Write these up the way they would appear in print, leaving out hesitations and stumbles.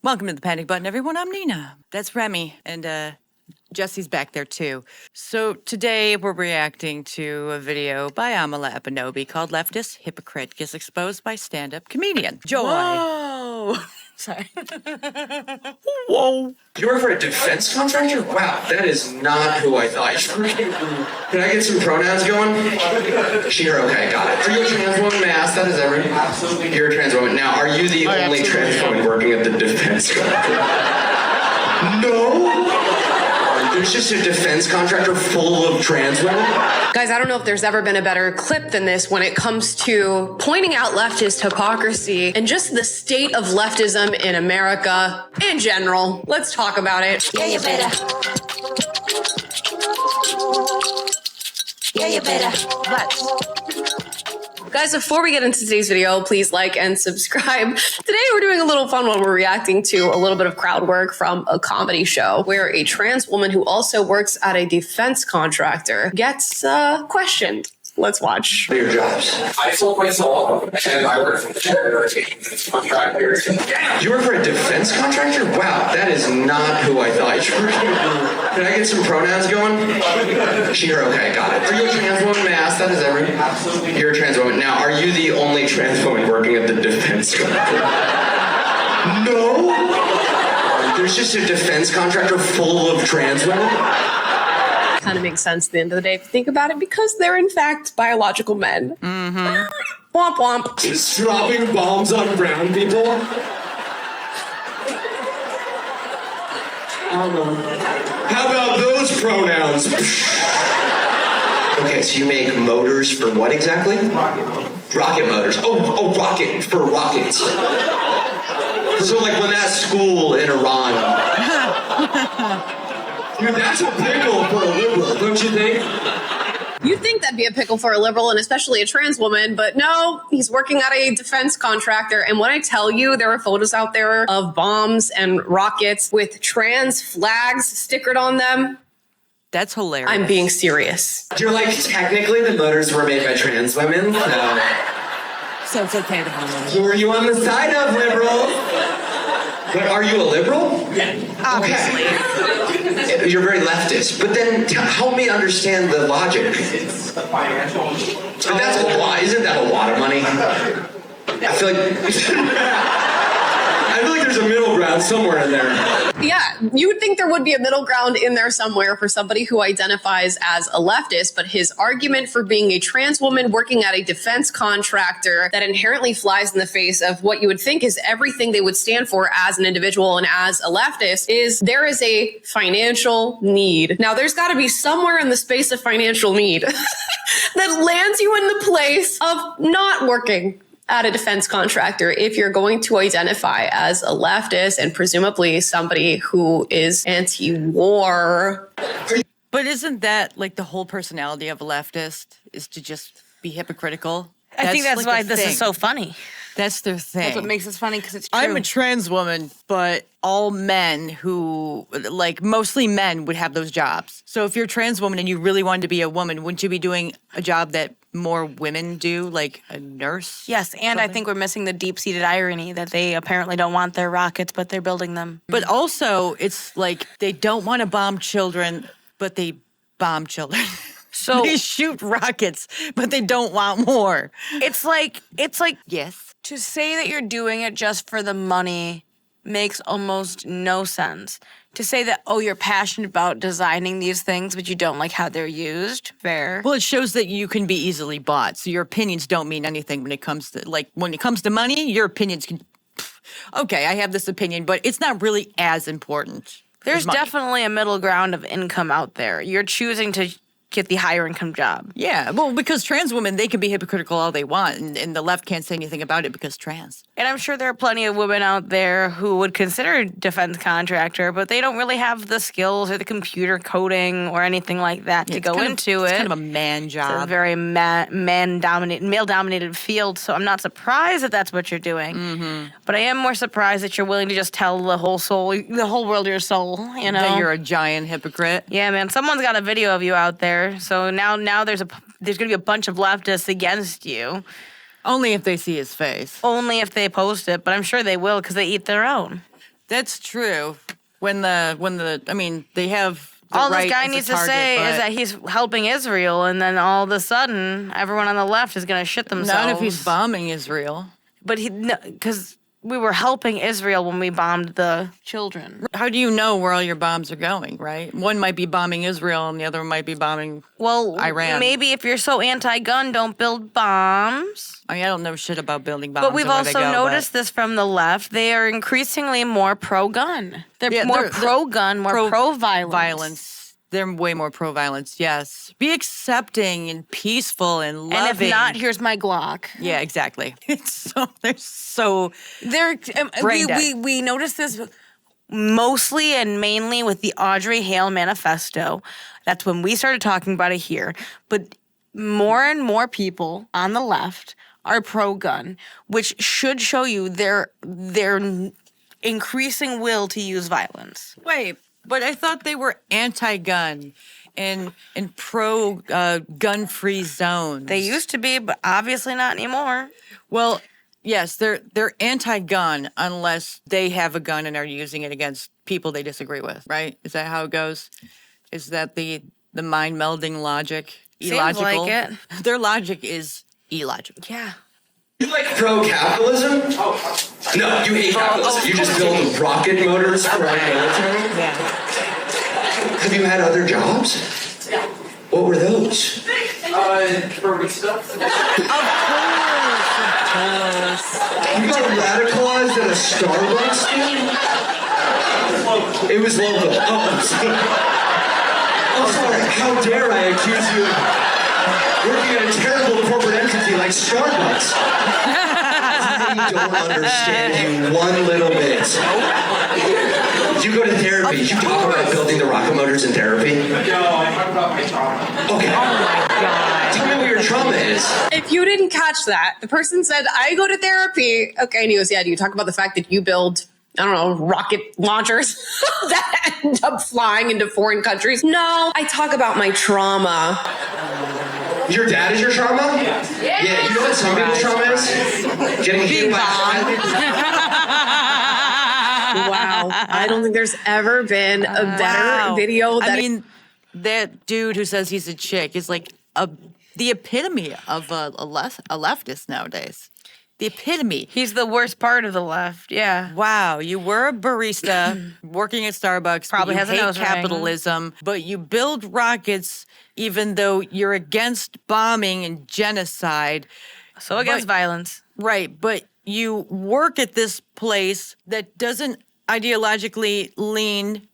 Welcome to the Panic Button, everyone. I'm Nina. That's Remy, and Jesse's back there too. So today we're reacting to a video by Amala Epinobi called "Leftist Hypocrite Gets Exposed by Stand-Up Comedian." Joy. Whoa. Sorry. Whoa. You work for a defense contractor? Wow, that is not who I thought you were. Can I get some pronouns going? She, her, okay, got it. Are you a trans woman? May I ask that? Is that right? Absolutely. You're a trans woman. Now, are you the only trans woman working at the defense contractor? No? There's just a defense contractor full of trans women? Guys, I don't know if there's ever been a better clip than this when it comes to pointing out leftist hypocrisy and just the state of leftism in America in general. Let's talk about it. Yeah, you better. Yeah, you better. Guys, before we get into today's video, please like and subscribe. Today we're doing a little fun one. We're reacting to a little bit of crowd work from a comedy show where a trans woman who also works at a defense contractor gets questioned. Let's watch. What are your jobs? I sold my soul, and I work for the contractor. You work for a defense contractor? Wow, that is not who I thought you were. Can I get some pronouns going? She, her, okay, got it. Are you a trans woman? May I ask that? Is that right? Absolutely. You're a trans woman. Now, are you the only trans woman working at the defense contractor? No? There's just a defense contractor full of trans women? Kind of makes sense at the end of the day if you think about it, because they're in fact biological men. Mm-hmm. Womp womp. Just dropping bombs on brown people? How about those pronouns? Okay, so you make motors for what exactly? Rocket motors. Oh, rocket, for rockets. So like when that school in Iran... Dude, that's a pickle for a liberal, don't you think? You'd think that'd be a pickle for a liberal and especially a trans woman, but no, he's working at a defense contractor. And when I tell you there are photos out there of bombs and rockets with trans flags stickered on them, That's hilarious. I'm being serious. You're like, technically the motors were made by trans women, So it's okay to have them. who are you on the side of, liberal? But are you a liberal? Yeah. Obviously. Okay. You're very leftist, but then help me understand the logic. It's the financial. But that's a lot. Isn't that a lot of money? I feel like there's a middle ground somewhere in there. Yeah, you would think there would be a middle ground in there somewhere for somebody who identifies as a leftist, but his argument for being a trans woman working at a defense contractor that inherently flies in the face of what you would think is everything they would stand for as an individual and as a leftist is there is a financial need. Now, there's got to be somewhere in the space of financial need that lands you in the place of not working at a defense contractor if you're going to identify as a leftist and presumably somebody who is anti-war. But isn't that like the whole personality of a leftist is to just be hypocritical? I think that's like why the this thing. is so funny. That's their thing. That's what makes it funny, because it's true. I'm a trans woman, but all men who, like, mostly men would have those jobs. So if you're a trans woman and you really wanted to be a woman, wouldn't you be doing a job that more women do, like a nurse? Yes, and I think we're missing the deep-seated irony that they apparently don't want their rockets, but they're building them. But also, it's like they don't want to bomb children, but they bomb children. So they shoot rockets, but they don't want more. it's like Yes. to say that you're doing it just for the money makes almost no sense. To say that, oh, you're passionate about designing these things, but you don't like how they're used, fair. Well, it shows that you can be easily bought. So your opinions don't mean anything when it comes to money, your opinions can, okay, I have this opinion, but it's not really as important. There's as money. definitely a middle ground of income out there. You're choosing to get the higher income job. Yeah, well, because trans women, they can be hypocritical all they want, and the left can't say anything about it because trans. And I'm sure there are plenty of women out there who would consider defense contractor, but they don't really have the skills or the computer coding or anything like that to go into it. It's kind of a man job. It's a very male-dominated field, so I'm not surprised that that's what you're doing. Mm-hmm. But I am more surprised that you're willing to just tell the whole world your soul, you know? That you're a giant hypocrite. Yeah, man. Someone's got a video of you out there, so now there's going to be a bunch of leftists against you. Only if they see his face. Only if they post it, but I'm sure they will because they eat their own. That's true. When I mean, they have the All right this guy as a needs target, to say but is that he's helping Israel, and then all of a sudden, everyone on the left is going to shit themselves. not if he's bombing Israel. But because we were helping Israel when we bombed the children. How do you know where all your bombs are going, right? One might be bombing Israel and the other might be bombing Well, Iran. maybe if you're so anti-gun, don't build bombs. I mean, I don't know shit about building bombs. But we've and where they also go, noticed this from the left. They are increasingly more pro-gun. They're Yeah, more they're pro-gun, more pro-violence. Violence. They're way more pro-violence, yes. Be accepting and peaceful and loving. And if not, here's my Glock. Yeah, exactly. They're so brain dead. We noticed this mostly and mainly with the Audrey Hale manifesto. That's when we started talking about it here. But more and more people on the left are pro-gun, which should show you their increasing will to use violence. Wait, but I thought they were anti-gun and pro gun-free zones. They used to be, but obviously not anymore. Well, yes, they're anti-gun unless they have a gun and are using it against people they disagree with, right? Is that how it goes? Is that the mind melding logic? Seems Illogical? like it. Their logic is illogical. Yeah. You like pro-capitalism? No, you hate capitalism. You just build rocket motors for our military? Yeah. Have you had other jobs? Yeah. What were those? Barista. You got radicalized at a Starbucks? It was local. Oh, sorry. How dare I accuse you of working at a terrible corporate entity like Starbucks? I don't understand you one little bit. You go to therapy. You talk about building the rocket motors in therapy. No, I talk about my trauma. Okay. Oh my God. Tell me what your trauma is. If you didn't catch that, the person said, I go to therapy. Okay, and he goes, yeah, do you talk about the fact that you build, I don't know, rocket launchers that end up flying into foreign countries? No, I talk about my trauma. Your dad is your trauma? Yeah. Yeah, you know what some people's trauma is? Getting hit by Wow. I don't think there's ever been a better video that I mean, that dude who says he's a chick is like the epitome of a leftist nowadays. The epitome. He's the worst part of the left. Yeah. Wow, you were a barista working at Starbucks. Probably but has a you hate nose ring. capitalism, but you build rockets even though you're against bombing and genocide. So against violence. Right, but you work at this place that doesn't ideologically lean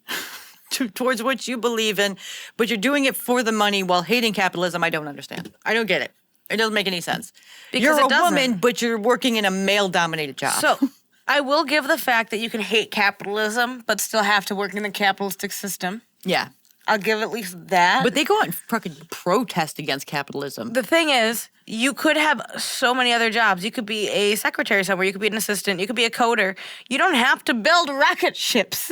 towards what you believe in, but you're doing it for the money while hating capitalism. I don't understand. I don't get it. It doesn't make any sense. Because you're it a doesn't. woman, but you're working in a male-dominated job. So I will give the fact that you can hate capitalism, but still have to work in the capitalistic system. yeah. I'll give at least that. But they go out and fucking protest against capitalism. The thing is, you could have so many other jobs. You could be a secretary somewhere. You could be an assistant. You could be a coder. You don't have to build rocket ships.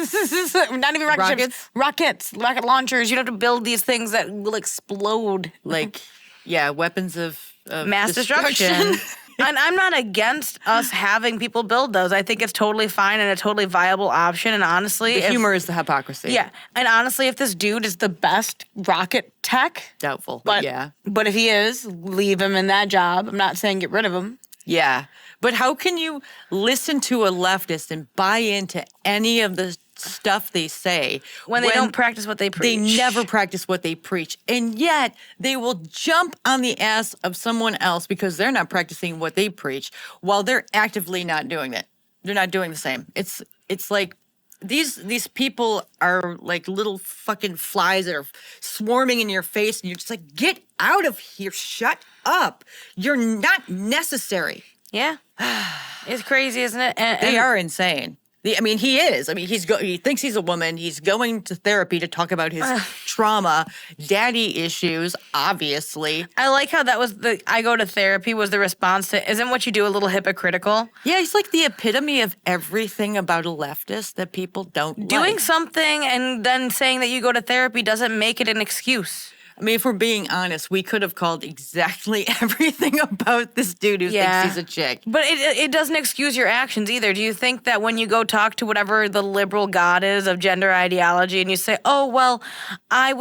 Not even rocket ships. Rocket launchers. You don't have to build these things that will explode. Like, yeah, weapons of Mass destruction. And I'm not against us having people build those. I think it's totally fine and a totally viable option. And honestly, The humor is the hypocrisy. Yeah. And honestly, if this dude is the best rocket tech, Doubtful. but yeah. But if he is, leave him in that job. I'm not saying get rid of him. Yeah. But how can you listen to a leftist and buy into any of the stuff they say When they don't practice what they preach. They never practice what they preach. And yet they will jump on the ass of someone else because they're not practicing what they preach while they're actively not doing it. They're not doing the same. It's like these people are like little fucking flies that are swarming in your face and you're just like, get out of here. Shut up. You're not necessary. Yeah. It's crazy, isn't it? They are insane. I mean, he is. I mean, he thinks he's a woman. He's going to therapy to talk about his trauma, daddy issues, obviously. I like how that was I go to therapy was the response to, isn't what you do a little hypocritical? Yeah, he's like the epitome of everything about a leftist that people don't Doing like. something and then saying that you go to therapy doesn't make it an excuse. I mean, if we're being honest, we could have called exactly everything about this dude who thinks he's a chick. But it doesn't excuse your actions either. Do you think that when you go talk to whatever the liberal god is of gender ideology and you say, oh, well, I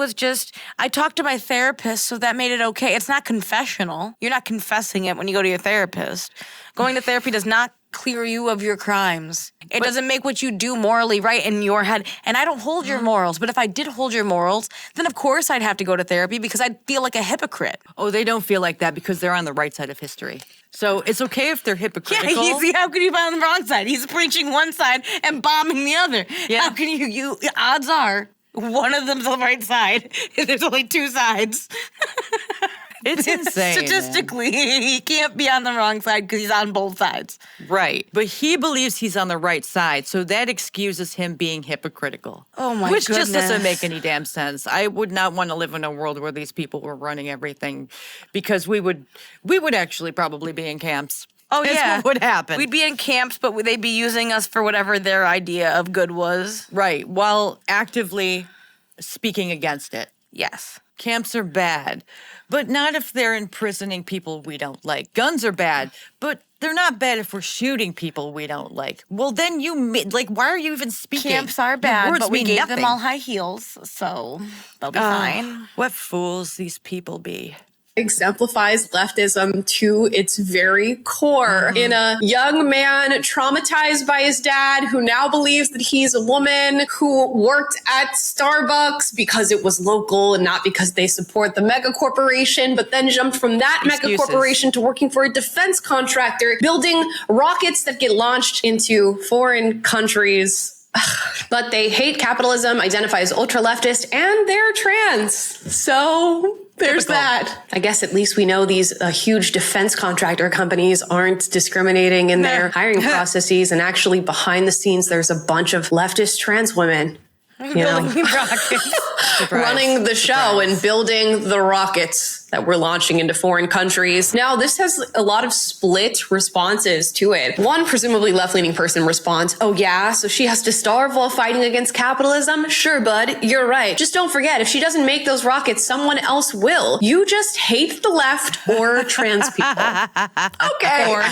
talked to my therapist, so that made it okay. It's not confessional. You're not confessing it when you go to your therapist. Going to therapy does not clear you of your crimes. It doesn't make what you do morally right in your head. And I don't hold your morals, but if I did hold your morals, then of course I'd have to go to therapy because I'd feel like a hypocrite. Oh, they don't feel like that because they're on the right side of history. So it's okay if they're hypocritical. Yeah, how could you be on the wrong side? He's preaching one side and bombing the other. Yeah. How can you odds are one of them's the right side. There's only two sides. It's insane. Statistically, he can't be on the wrong side because he's on both sides. Right. But he believes he's on the right side, so that excuses him being hypocritical. Oh, my Which just doesn't goodness. make any damn sense. I would not want to live in a world where these people were running everything because we would actually probably be in camps. Oh, That's yeah. what would happen. We'd be in camps, but they'd be using us for whatever their idea of good was. Right, while actively speaking against it. Yes. Camps are bad, but not if they're imprisoning people we don't like. Guns are bad, but they're not bad if we're shooting people we don't like. Well, then why are you even speaking? Camps are Your bad, words but we mean gave nothing. them all high heels, so they'll be fine. What fools these people be. Exemplifies leftism to its very core. In a young man traumatized by his dad who now believes that he's a woman who worked at Starbucks because it was local and not because they support the mega corporation, but then jumped from that mega Excuses. corporation to working for a defense contractor, building rockets that get launched into foreign countries. But they hate capitalism, identify as ultra-leftist, and they're trans. So there's Typical. that. I guess at least we know these huge defense contractor companies aren't discriminating in their hiring processes. And actually behind the scenes, there's a bunch of leftist trans women, Building rockets. running the show and building the rockets that we're launching into foreign countries. Now, this has a lot of split responses to it. One presumably left-leaning person responds, oh yeah, so she has to starve while fighting against capitalism? Sure, bud, you're right. Just don't forget, if she doesn't make those rockets, someone else will. You just hate the left or trans people. Okay.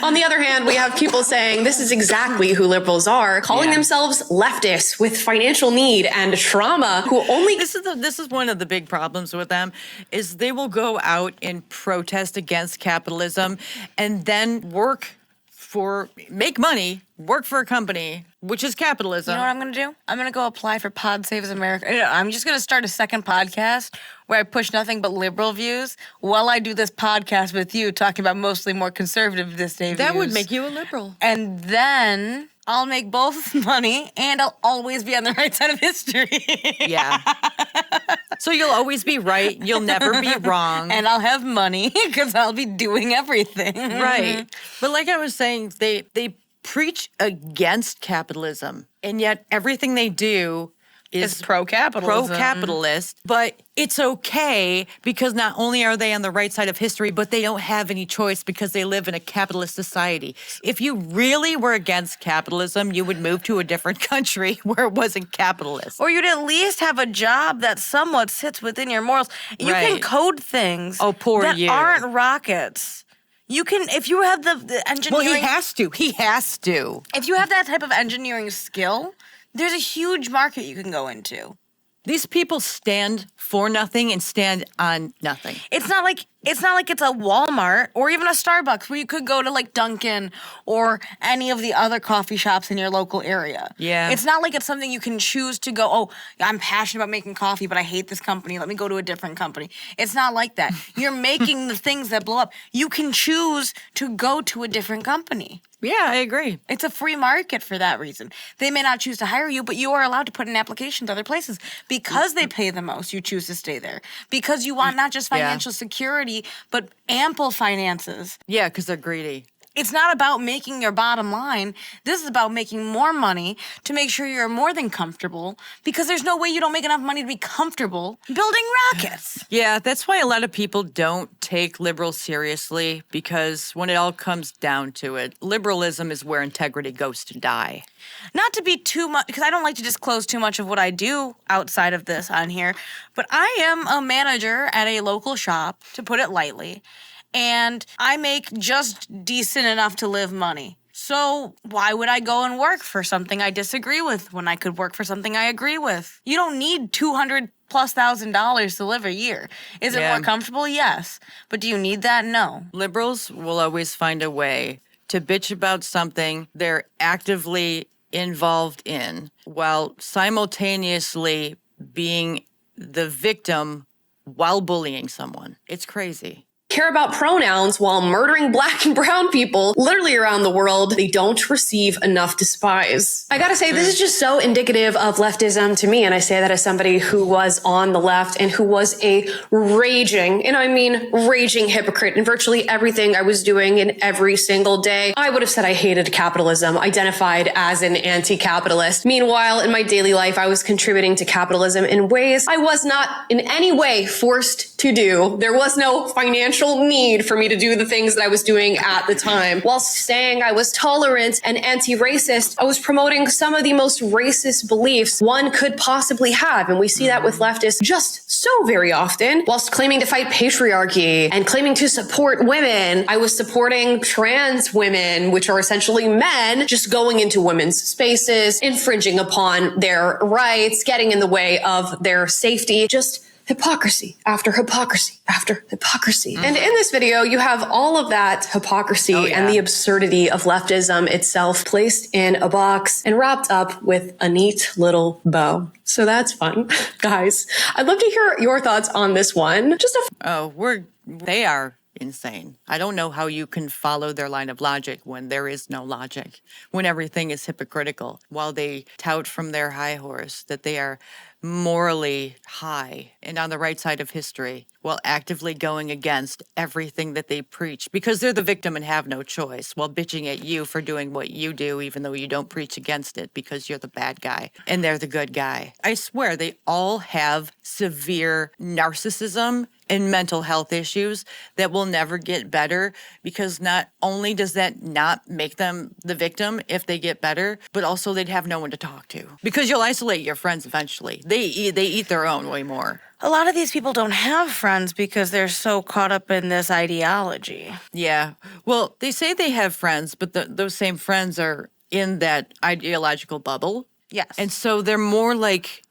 On the other hand, we have people saying this is exactly who liberals are, calling themselves leftists with financial need and trauma, who only This is one of the big problems with them is they will go out and protest against capitalism and then make money, work for a company, which is capitalism. You know what I'm going to do? I'm going to go apply for Pod Saves America. I'm just going to start a second podcast where I push nothing but liberal views while I do this podcast with you talking about mostly more conservative this day That views. would make you a liberal. And then I'll make both money and I'll always be on the right side of history. Yeah. So you'll always be right. You'll never be wrong. And I'll have money because I'll be doing everything. Right. But like I was saying, they preach against capitalism, and yet everything they do is It's pro-capitalism. pro-capitalist, but it's okay because not only are they on the right side of history, but they don't have any choice because they live in a capitalist society. If you really were against capitalism, you would move to a different country where it wasn't capitalist. Or you'd at least have a job that somewhat sits within your morals. You can Right. code things Oh, poor that you. aren't rockets. You can, if you have the Well, engineering, he has to. He has to. if you have that type of engineering skill, there's a huge market you can go into. These people stand for nothing and stand on nothing. It's not like it's a Walmart or even a Starbucks where you could go to like Dunkin' or any of the other coffee shops in your local area. Yeah. It's not like it's something you can choose to go, oh, I'm passionate about making coffee, but I hate this company. Let me go to a different company. It's not like that. You're making the things that blow up. You can choose to go to a different company. Yeah, I agree. It's a free market for that reason. They may not choose to hire you, but you are allowed to put in applications to other places. Because they pay the most, you choose to stay there. Because you want not just financial security, but ample finances. Yeah, because they're greedy. It's not about making your bottom line. This is about making more money to make sure you're more than comfortable, because there's no way you don't make enough money to be comfortable building rockets. Yeah, that's why a lot of people don't take liberals seriously, because when it all comes down to it, liberalism is where integrity goes to die. Not to be too much, because I don't like to disclose too much of what I do outside of this on here, but I am a manager at a local shop, to put it lightly, and I make just decent enough to live money. So why would I go and work for something I disagree with when I could work for something I agree with? You don't need $200,000+ to live a year. Is it Yeah. more comfortable? Yes. But do you need that? No. Liberals will always find a way to bitch about something they're actively involved in while simultaneously being the victim while bullying someone. It's crazy. Care about pronouns while murdering black and brown people literally around the world they don't receive enough despise. I gotta say, this is just so indicative of leftism to me, and I say that as somebody who was on the left and who was a raging, and I mean raging hypocrite in virtually everything I was doing in every single day. I would have said I hated capitalism, identified as an anti-capitalist. Meanwhile, in my daily life, I was contributing to capitalism in ways I was not in any way forced to do. There was no financial need for me to do the things that I was doing at the time. While saying I was tolerant and anti-racist, I was promoting some of the most racist beliefs one could possibly have. And we see that with leftists just so very often. Whilst claiming to fight patriarchy and claiming to support women, I was supporting trans women, which are essentially men, just going into women's spaces, infringing upon their rights, getting in the way of their safety, just hypocrisy after hypocrisy after hypocrisy. And in this video, you have all of that hypocrisy and the absurdity of leftism itself placed in a box and wrapped up with a neat little bow. So that's fun. Guys, I'd love to hear your thoughts on this one. They are insane. I don't know how you can follow their line of logic when there is no logic, when everything is hypocritical, while they tout from their high horse that they are morally high and on the right side of history, while actively going against everything that they preach, because they're the victim and have no choice, while bitching at you for doing what you do, even though you don't preach against it, because you're the bad guy and they're the good guy. I swear they all have severe narcissism and mental health issues that will never get better, because not only does that not make them the victim if they get better, but also they'd have no one to talk to, because you'll isolate your friends eventually. They eat their own way more. A lot of these people don't have friends because they're so caught up in this ideology. Yeah. Well, they say they have friends, but those same friends are in that ideological bubble. Yes. And so they're more like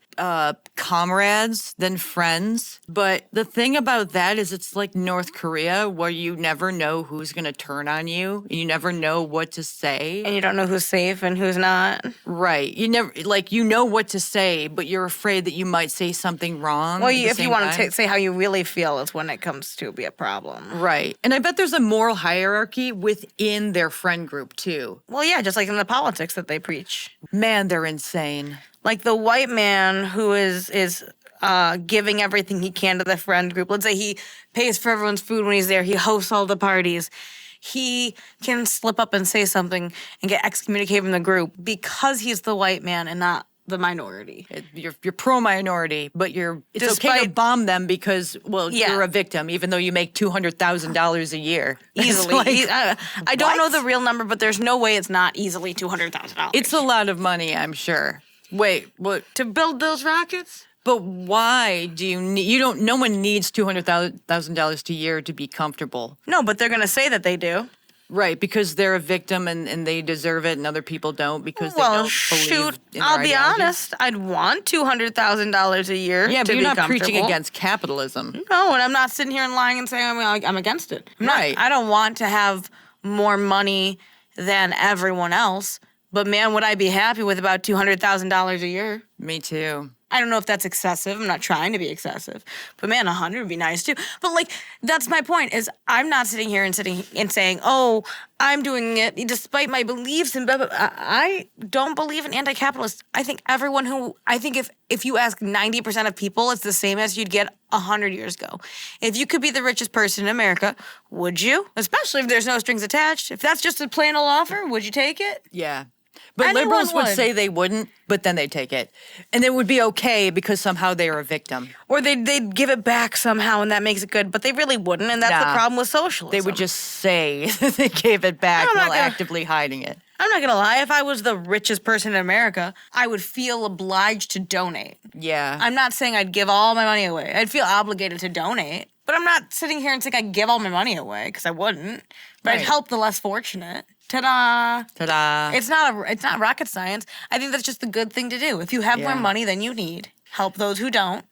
comrades than friends. But the thing about that is it's like North Korea, where you never know who's going to turn on you. And you never know what to say. And you don't know who's safe and who's not. Right. You never, like, you know what to say, but you're afraid that you might say something wrong. Well, if you want to say how you really feel is when it comes to be a problem. Right. And I bet there's a moral hierarchy within their friend group, too. Well, yeah, just like in the politics that they preach. Man, they're insane. Like the white man who is giving everything he can to the friend group. Let's say he pays for everyone's food when he's there. He hosts all the parties. He can slip up and say something and get excommunicated from the group because he's the white man and not the minority. You're pro-minority, but it's okay to bomb them because, you're a victim, even though you make $200,000 a year. Easily. I don't know the real number, but there's no way it's not easily $200,000. It's a lot of money, I'm sure. Wait, what? To build those rockets? But why do you need, no one needs $200,000 a year to be comfortable. No, but they're going to say that they do. Right, because they're a victim and they deserve it and other people don't because they don't believe in their I'll be ideology. honest. I'd want $200,000 a year Yeah, to but you're be not preaching comfortable. against capitalism. No, and I'm not sitting here and lying and saying I'm against it. Right. I don't want to have more money than everyone else. But man, would I be happy with about $200,000 a year? Me too. I don't know if that's excessive. I'm not trying to be excessive. But man, 100 would be nice too. But like, that's my point is I'm not sitting here and saying, oh, I'm doing it despite my beliefs and blah, blah, blah. I don't believe in anti-capitalist. I think if you ask 90% of people, it's the same as you'd get 100 years ago. If you could be the richest person in America, would you? Especially if there's no strings attached. If that's just a plain old offer, would you take it? Yeah. But Anyone liberals would would. say they wouldn't, but then they'd take it. And it would be okay because somehow they are a victim. Or they'd give it back somehow and that makes it good, but they really wouldn't, and that's the Nah. problem with socialism. They would just say that they gave it back I'm not while gonna- actively hiding it. I'm not gonna lie, if I was the richest person in America, I would feel obliged to donate. Yeah. I'm not saying I'd give all my money away. I'd feel obligated to donate, but I'm not sitting here and saying I'd give all my money away, because I wouldn't. But I'd Right. help the less fortunate. Ta-da! Ta-da. It's not rocket science. I think that's just the good thing to do. If you have more Yeah. money than you need, help those who don't,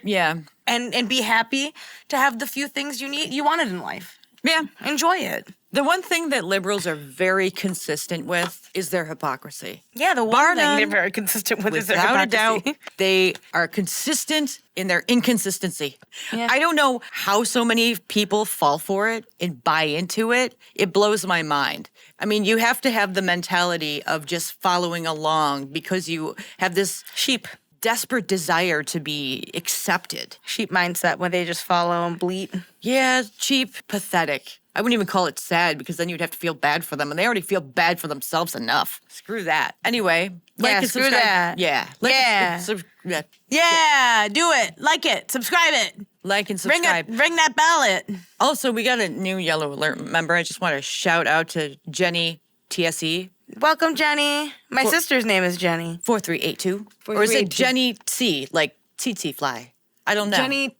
Yeah. and be happy to have the few things you wanted in life. Yeah. Enjoy it. The one thing that liberals are very consistent with is their hypocrisy. Yeah, the Bar one thing none, they're very consistent with is their Without a doubt, hypocrisy. they are consistent in their inconsistency. Yeah. I don't know how so many people fall for it and buy into it. It blows my mind. I mean, you have to have the mentality of just following along because you have this Sheep desperate desire to be accepted. mindset where they just follow and bleat. Yeah, cheap, pathetic. I wouldn't even call it sad because then you'd have to feel bad for them, and they already feel bad for themselves enough. Screw that. Anyway, Yeah, and screw subscribe. that. Yeah. Yeah. Yeah. Yeah, do it. Like it. Subscribe it. Like and Ring subscribe. that ballot. Also, we got a new yellow alert member. I just want to shout out to Jenny TSE Welcome, Jenny. My sister's name is Jenny. 4382. Or is it Jenny C, like TT Fly? I don't know. Jenny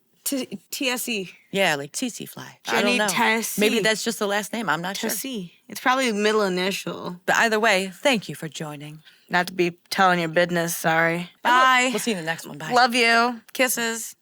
TSE. Yeah, like TT Fly. I Jenny don't know. Tennessee. Maybe that's just the last name. I'm not sure. TSE. It's probably the middle initial. But either way, thank you for joining. Not to be telling your business, sorry. And Bye. We'll see you in the next one. Bye. Love you. Kisses.